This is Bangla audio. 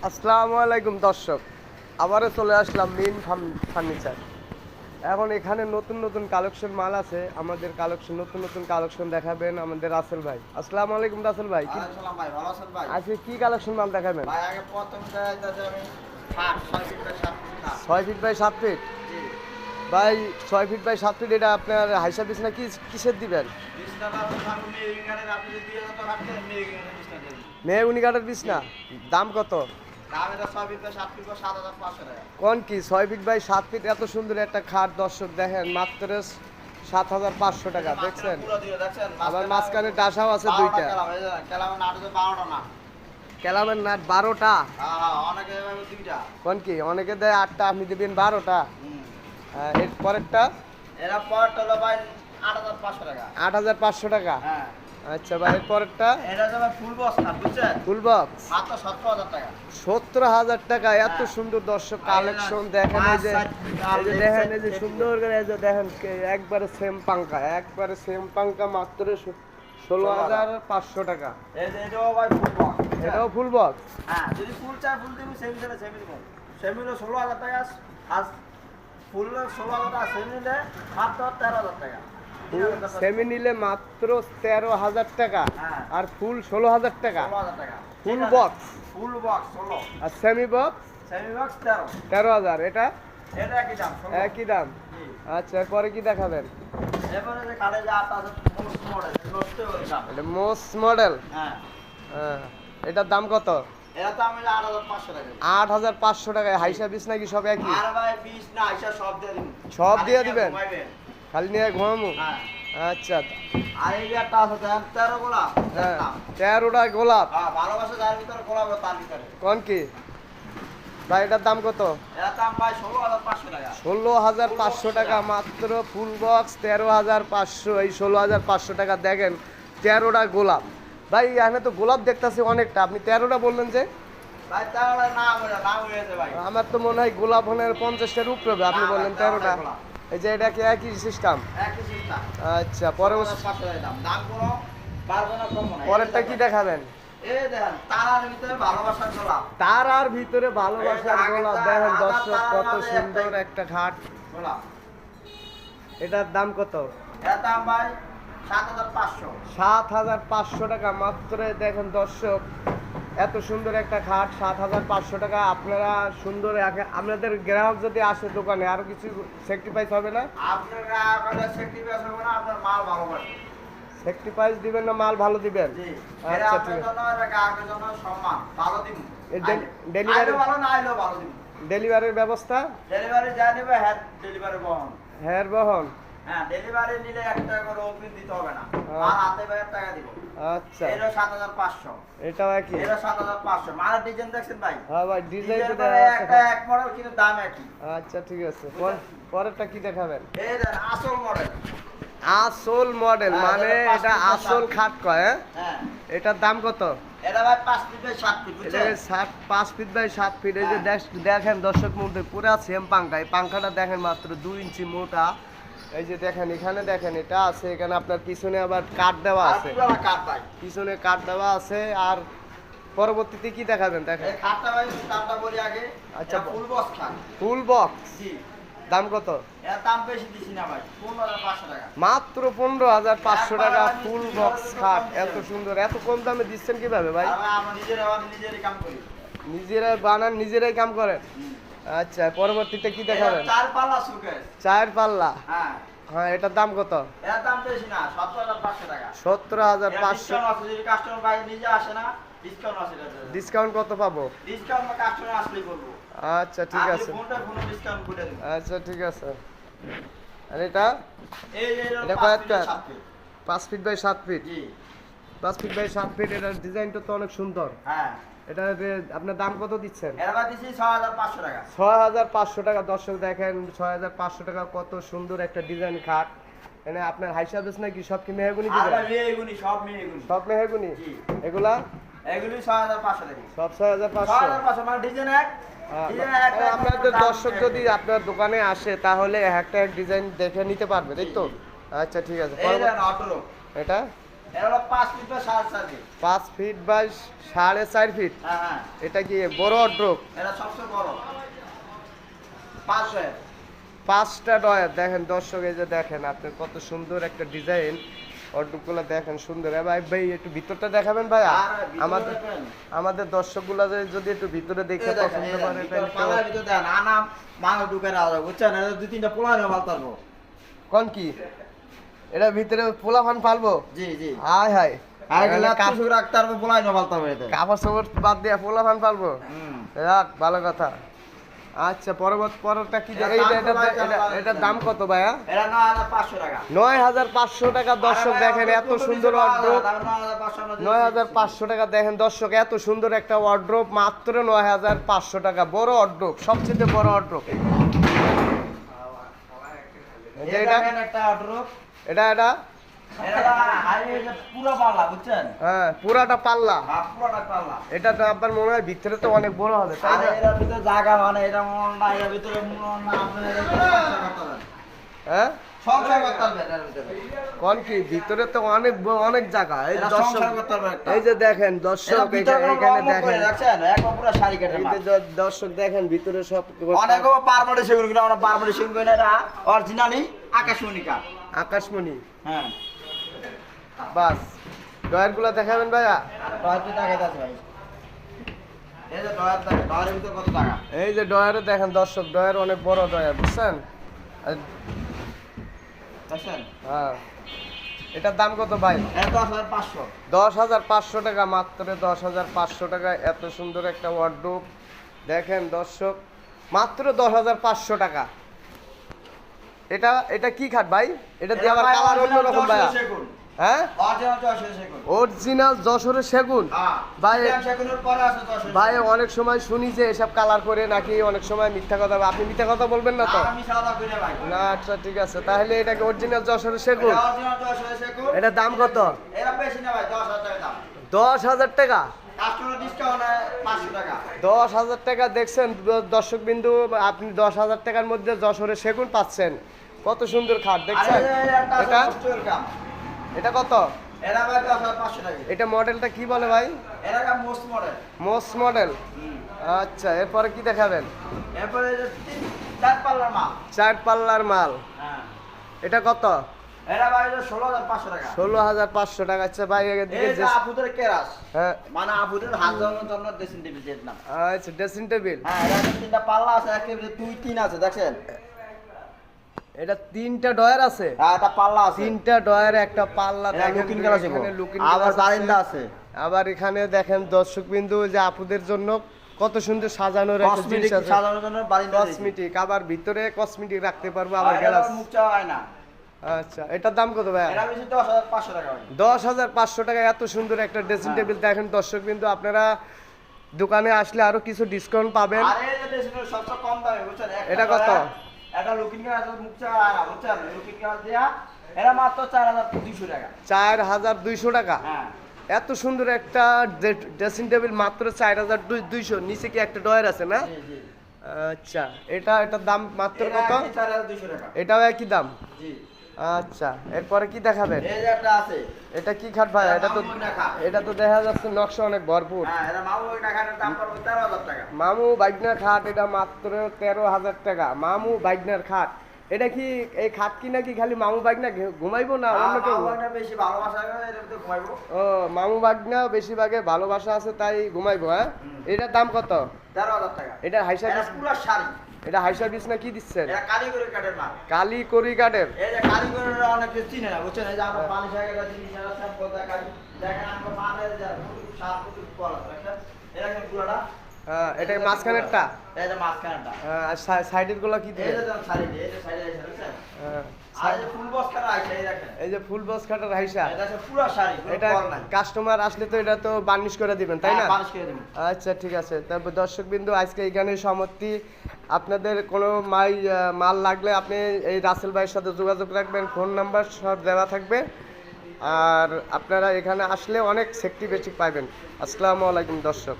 আসসালামু আলাইকুম দর্শক, আবারও চলে আসলাম মিন ফার্নিচার। এখন এখানে নতুন নতুন কালেকশন মাল আছে। আমাদের নতুন নতুন কালেকশন দেখাবেন আমাদের রাসেল ভাই। আসসালামু আলাইকুম রাসেল ভাই। আসসালাম ভাই, ভালো আছেন ভাই? আজকে কি কালেকশন মাল দেখাবেন? ভাই আগে প্রথম দেখাইতেছি আমি খাট 6 ফিট বাই 7 ফিট খাট। 6 ফিট বাই 7 ফিট। জি। ভাই 6 ফিট বাই 7 ফিট, এটা আপনার হাইসা বিছনা কিসের দিবেন? বিছনাটা আমি মেরিংগানের আপনি যদি 2000 টাকা রাখেন মেরিংগানের বিছনা দেন। মেহগুনি কাঠের বিছনা দাম কত? দাম এটা 6 ফিট বাই 7 ফিট 7500 টাকা। কোন কি 6 ফিট বাই 7 ফিট এত সুন্দর একটা খাট দর্শক দেখেন মাত্র 7500 টাকা। দেখছেন পুরো দিয়ে দেখছেন। আবার মাঝখানে ডাসাও আছে দুইটা। কেলামের নাট আছে 12টা না। কেলামের নাট 12টা। হ্যাঁ, অনেকে এভাবে দুইটা। কোন কি অনেকে দেয় 8টা, আপনি দিবেন 12টা। হুম। এর পরেরটা এরা পড়টা হলো ভাই 8500 টাকা। 8500 টাকা। হ্যাঁ। আচ্ছা ভাই এর পরেরটা এটা যাবে ফুল বক্স খাট বুঝছেন? ফুল বক্স মাত্র 17000 টাকা। 17000 টাকা। এত হ্যাঁ। সুন্দর দর্শক কালেকশন দেখেন। এই যে দেখেন, এই যে সুন্দর করে এই যে দেখেন একবারে সেম পাঙ্কা মাত্র 16500 টাকা। এই যে এটাও ভাই ফুল বক্স। এটাও ফুল বক্স। হ্যাঁ, যদি ফুল চাই ফুল দিব, সেমি চাইলে সেমি দিব। সেমি হলো 16000 টাকা, আর ফুল হলো 16000 টাকা, সেমি নিলে মাত্র 13000 টাকা। সেমি নিলে মাত্র 13000 টাকা, হ্যাঁ। আর ফুল 16000 টাকা। 16000 টাকা। ফুল ঠিক আছে? বক্স ফুল বক্স 16, আর সেমি বক্স সেমি বক্স 13। 13000। এটা এটা একই দাম 16। একই দাম। জি। আচ্ছা পরে কি দেখাবেন? এরপরে যে কাঠে যে আটা আছে মোস্ট মডেল, নষ্ট হয়ে দাম। এটা মোস্ট মডেল। হ্যাঁ। এটার দাম কত? এটা তো আমি 8500 টাকা। 8500 টাকায়। হাইসা বিছ নাকি সব একই? আর ভাই 20 না আইসা সব দিয়ে দিন। সব দিয়ে দিবেন? ঘুমাইবেন। খালি নিয়ে ঘুমামু? হ্যাঁ। আচ্ছা। আর এই যে একটা আছে দেন 13 গোলাপ। হ্যাঁ 13টা গোলাপ। হ্যাঁ, ভালোবাসা যার ভিতরে গোলাপ তার ভিতরে। কোন কি ভাই এটার দাম কত? এর দাম ভাই 16500 টাকা। 16500 টাকা মাত্র। Full box 13500। এই 16500 টাকা দেখেন 13টা গোলাপ। ভাই এখানে তো গোলাপ দেখতেছি অনেকটা, আপনি 13টা বললেন যে? ভাই তাহলে নাম হয়েছে ভাই। আমার তো মনে হয় গোলাপ হলে 50টার উপরে হবে, আপনি না, বললেন ভাই, 13টা। গোলাপ। এই যে এটা কি একই সিস্টেম? একই চিন্তা। আচ্ছা পরে 16500 টাকা দাম। দাম কোনো বাড়বে না কমবে না। পরেরটা কি দেখাবেন? এই দেখেন তারার ভিতরে ভালোবাসার গোলাপ। তার আর ভিতরে ভালোবাসার গোলাপ। দেখেন দর্শক কত সুন্দর একটা ঘাট। গোলাপ। এটার দাম কত? এর দাম ভাই 7500। 7500 টাকা মাত্র। দেখেন দর্শক এত সুন্দর একটা খাট 7500 টাকা। আপনারা সুন্দর আপনাদের গ্রাহক যদি আসে দোকানে আরো কিছু স্যাক্রিফাইস হবে না? আপনার গ্রাহকের সেক্রিফাইস হবে না, আপনার মাল ভালোবাসে। স্যাক্রিফাইস দিবেন না মাল ভালো দিবেন? জি। এটা আচ্ছা আপনার ঠিক আছে। জন্য এটা গ্রাহকের জন্য সম্মান। ভালো দিন। ডেলিভারি ভালো না আইলেও ভালো দিন। ডেলিভারির ব্যবস্থা? ডেলিভারি যা নেবে হ্যাঁ ডেলিভারি বহন। হ্যাঁ বহন। হ্যাঁ, ডেলিভারি নিলে 1 টাকা করে অগ্রিম দিতে হবে না। মাল হাতে পেয়ে টাকা দিব। আচ্ছা এটা 7500। এটাও একই? এটা 7500। মালের ডিজাইন দেখছেন ভাই? হ্যাঁ ভাই ডিজাইন তো ডিজাইন দেখা একটা আছে। এক মডেল কিন্তু দাম একই। আচ্ছা ঠিক আছে। পরেরটা কি দেখাবেন? এই দেন আসল মডেল। আসল মডেল হ্যাঁ, মানে এটা এটা 5 ফিট বাই আসল 7 খাট কয়? হ্যাঁ হ্যাঁ। এটার দাম কত? এটা ভাই 5 ফিট বাই 7 ফিট এটা বুঝছেন? 5 ফিট বাই 7 ফিট। এই যে দেখেন দর্শক মধ্যে পুরা সেম পাঙ্খা। এই পাঙ্খাটা দেখেন মাত্র 2 ইঞ্চি মোটা। এই যে দেখেন এখানে দেখেন এটা আছে, এখানে আপনার পিছনে আবার কাঠ দেওয়া আর আছে। পুরো কাঠ ভাই। পিছনে কাঠ দেওয়া আছে। আর পরবর্তীতে কি দেখাবেন দেখেন? এই খাটটা ভাই দামটা বলি আগে। আচ্ছা, আচ্ছা, ফুল বক্স খাট। ফুল বক্স জি। দাম কত? এর দাম বেশি দিছি না ভাই। 15500 টাকা। মাত্র 15500 টাকা ফুল বক্স খাট। এত সুন্দর এত কম দামে দিচ্ছেন কিভাবে ভাই? আর ভাই আমরা নিজেরই কাম করি। নিজেরাই বানান নিজেরাই কাম করেন? আচ্ছা পরবর্তীতে কি দেখাবেন? এটা 4 পাল্লা সুকেস। 4 পাল্লা। হ্যাঁ। হ্যাঁ এটার দাম কত? এর দাম বেশি না, 17500 টাকা। 17500। ডিসকাউন্ট আছে, যদি কাস্টমার ভাই নিজে আসে না, ডিসকাউন্ট আছে এটাতে। ডিসকাউন্ট কত পাবো? ডিসকাউন্ট কাস্টমার আসলেই করবো। আচ্ছা ঠিক আছে। ফোন ডিসকাউন্ট করে দেব। আচ্ছা ঠিক আছে। আর এটা? এই যে এটা 5 কয় feet 7 feet. 5 feet by 7 feet. জি। 5 ফিট বাই 7 ফিট। এটার ডিজাইনটা তো অনেক সুন্দর। হ্যাঁ। এটা আপনার দাম কত দিচ্ছেন? এর বাদ দিছি 6500 টাকা। 6500 টাকা। দর্শক দেখেন 6500 টাকা কত সুন্দর একটা ডিজাইন খাট। এখানে আপনার হাইসা বেস নাকি সব কি মেহগুনি আর দিবেন? ভাই মেয়েগুনি সব মেয়েগুনি। সব মেহগুনি? জি। এগুলা এগুলি 6500 টাকা। সব 6500। 6500 মানে ডিজাইন এক। ডিজাইন এক। আপনাদের দর্শক যদি আপনার দোকানে আসে তাহলে একটা এক ডিজাইন দেখে নিতে পারবে, তাই তো? আচ্ছা ঠিক আছে। এই দেন অটো। এটা এটা হলো 5 ফিট বা 4.5 ফিট। 5 feet by 4.5 fit. হ্যাঁ হ্যাঁ, এটা কি বড় ওয়ার্ড্রোব? এটা সবচেয়ে বড় 5 ফিট। 5টা ডয়ার দেখেন দর্শক, এই যে দেখেন আপনি কত সুন্দর একটা ডিজাইন, ওয়ার্ড্রোবগুলো দেখেন সুন্দর। ভাই ভাই একটু ভিতরটা দেখাবেন ভাইয়া, আমাদের আমাদের দর্শকগুলো যদি একটু ভিতরে দেখে পছন্দ করে তাহলে পালার ভিতর দেন আনাম মাল ঢুকে না যায়, বুঝছেন? এটা দুই তিনটা পোলা নিয়ে পালতারবো। কোন কি এটা ভিতরে পোলা ফান পালবো? জি জি, হাই হাই, আর গেলে কাপড় রাখতে পারবো, পোলা নিয়ে পালতারবো। এতে কাপড় সাপড় বাদ দিয়ে পোলা ফান পালবো? যাক ভালো কথা। আচ্ছা পরবর্তীটা কি? এটার দাম কত ভাইয়া? এটা 9500 টাকা। 9500 টাকা। দর্শক দেখেন এত সুন্দর ওয়ার্ড্রোব, 9500 টাকা। দেখেন দর্শক এত সুন্দর একটা ওয়ার্ড্রোব মাত্র 9500 টাকা। বড় ওয়ার্ড্রোব, সবচেয়ে বড় ওয়ার্ড্রোব। এটা একটা অর্ডার, এটা এটা এটা হাইওয়ে পুরো পাল্লা, বুঝছেন? হ্যাঁ পুরাটা পাল্লা। হ্যাঁ পুরোটা পাল্লা। এটা তো আপনার মনে হয় ভিতরে তো অনেক বড় হবে, তাই আর না? এর ভিতরে জায়গা মানে এটা মন না, এর ভিতরে মন না, আপনি এটা সংসার করতে পারবেন। হ্যাঁ সংসার করতে পারবেন এর ভিতরে। কোন কি ভিতরে তো অনেক অনেক জায়গা। এই এটা দর্শক সংসার করতে পারবেন একটা। এই যে দেখেন দর্শক এখানে দেখেন, দেখছেন একবার পুরো শাড়ি কেটে এই মাল। যে দর্শক দেখেন ভিতরে সব অনেক পারমানেন্ট সেগুন কিনা, আমরা পারমানেন্ট সেগুন কিনা, এটা অরিজিনালি আকাশমণিকা। আকাশমণি। হ্যাঁ বাস ডয়ারগুলো দেখাবেন ভাইয়া? ডয়ারটি দেখাইতাছে ভাই, এই যে ডয়ার দেখেন, ডয়ারের ভিতরে কত টাকা। এই যে ডয়ারে দেখেন দর্শক, ডয়ার অনেক বড় ডয়ার, বুঝছেন? দেখছেন হ্যাঁ এটার দাম কত ভাই? এটা 10500। 10,500 টাকা, মাত্র 10,500 টাকা। এত সুন্দর একটা ওয়ার্ডরোব দেখেন দর্শক, মাত্র 10,500 টাকা। এটা এটা কি খাট ভাই? এটা দিয়ে আবার কালার অন্যরকম ভাইয়া? হ্যাঁ অরিজিনাল 600 সেগুন। অরিজিনাল যশোরের সেগুন। হ্যাঁ ভাই সেগুনের পরে আছে 600। ভাই অনেক সময় শুনি যে এসব কালার করে নাকি অনেক সময় মিথ্যা কথা। আপনি মিথ্যা কথা বলবেন না তো? আমি সাদা কইরা ভাই। না আচ্ছা ঠিক আছে, তাহলে এটাকে অরিজিনাল যশোরের সেগুন। এটা অরিজিনাল 600 সেগুন। এটার দাম কত? এরা বেশি না ভাই, 10000 টাকা দাম। 10,000 টাকা। কাস্টমার ডিসকাউন্ট 500 টাকা। 10,000 টাকা। দেখছেন দর্শক বিন্দু, আপনি 10,000 টাকার মধ্যে যশোরের সেগুন পাচ্ছেন। কত সুন্দর খাট দেখছেন। এটা এটা কত? এরা ভাই 10500 টাকা। এটা মডেলটা কি বলে ভাই? এরা মোস্ট মডেল। Most model. আচ্ছা এরপরে কি দেখাবেন? এরপরে যে 4 পাল্লার মাল। 4 পাল্লার মাল। হ্যাঁ এটা কত? এরা ভাই 16500 টাকা। 16,500 টাকা। আচ্ছা ভাই এদিকে এই যে আপুদের কেরাস, হ্যাঁ মানে আপুদের হাত ধরানোর জন্য ড্রেসিং টেবিল এর নাম। আচ্ছা ড্রেসিং টেবিল। হ্যাঁ এরা তিনটা পাল্লা আছে, একেবারে 2 3 আছে, দেখছেন? এটা 3টা ডয়ার আছে। হ্যাঁ এটা পাল্লা আছে। 3টা ডয়ার একটা পাল্লা এটা দেখেন। লুকিং গ্লাস এখানে লুকিং আবার গ্লাস বারান্দা আছে। আবার এখানে দেখেন দর্শক বিন্দু যে আপুদের জন্য কত সুন্দর সাজানোর একটা জিনিস কসমেটিক আছে। সাজানোর জন্য বারান্দা আছে। কসমেটিক, আবার ভিতরে কসমেটিক রাখতে পারবো, আবার আর গ্লাস। এরা মুখ চাওয়া হয় না। আচ্ছা এটার দাম কত ভাই? এরা বেশি 10500 টাকা ভাই। 10,500 টাকা। এত সুন্দর একটা ড্রেসিং টেবিল দেখেন দর্শক বিন্দু, আপনারা দোকানে আসলে আরো কিছু ডিসকাউন্ট পাবেন। আর এই যে ড্রেসিং টেবিল সবচেয়ে কম দামে, বুঝছেন? এটা কত? এটা লুকিং গ্লাস মুখ চাওয়া হয় না, বুঝছেন? লুকিং গ্লাস দিয়া এরা মাত্র 4200 টাকা। 4,200 টাকা। হ্যাঁ এত সুন্দর একটা ড্রেসিং টেবিল মাত্র 4,200। নিচে কি একটা ডয়ার আছে না? জি জি, আচ্ছা এটার দাম মাত্র এটা কত? 4200 টাকা। এটাও একই দাম। জি আচ্ছা এরপরে কি দেখাবেন? এই যে একটা আছে। এটা কি খাট ভাই? এটা তো দেখা যাচ্ছে নকশা অনেক ভরপুর। হ্যাঁ এটা মামু একটা খাটের দাম পড়বে 13000 টাকা। মামু বাইকনার খাট, এটা মাত্র 13,000 টাকা। মামু বাইকনার খাট। এটা কি এই খাট কি নাকি খালি মামু বাইকনা ঘুমাইবো না অন্য কেউ? মামু একটা বেশি ভালোবাসা করে এর ভিতরে ঘুমাইবো। ও মামু বাইকনা বেশিরভাগে ভালোবাসা আছে তাই ঘুমাইবো। হ্যাঁ এটার দাম কত? 13000 টাকা। এটা হাইসা এটা পুরো শাড়ি। এটা হাইসা বিছ না কি দিচ্ছেন? এটা কারিগরি কাঠের মাল। কালি করি কাঠের। এই যে কারিগররা অনেকে চিনে না, বুঝছেন? এই যে আমরা পানি জায়গাটা জিনিস আছে স্যাম্পল দেখাই, দেখেন আমরা মালের যা সাত ফুট পর আছে, দেখেন? এটা কিন্তু পুরোটা। হ্যাঁ এটা মাঝখানেরটা। এই যে মাঝখানটা। আর সাইডের গুলো কি এই দিবেন? যে দেখেন সাইডে, এই যে সাইডে আছে, দেখছেন? হ্যাঁ, আর এই যে ফুল বক্স কাটা আছে, এই দেখেন। এই যে ফুল বক্স কাটার হাইসা। এটা হচ্ছে পুরো শাড়ি, কোনো এটা পর নাই। কাস্টমার আসলে তো এটা তো বার্নিশ করে দিবেন তাই না? হ্যাঁ, বালিশ করে দিবেন। আচ্ছা ঠিক আছে। তারপর দর্শক বিন্দু আজকে এখানে সমাপ্তি। আপনাদের কোনো মাল লাগলে আপনি এই রাসেল ভাইয়ের সাথে যোগাযোগ রাখবেন, ফোন নাম্বার সব দেওয়া থাকবে। আর আপনারা এখানে আসলে অনেক সেফটি বেচিক পাবেন। আসসালামু আলাইকুম দর্শক।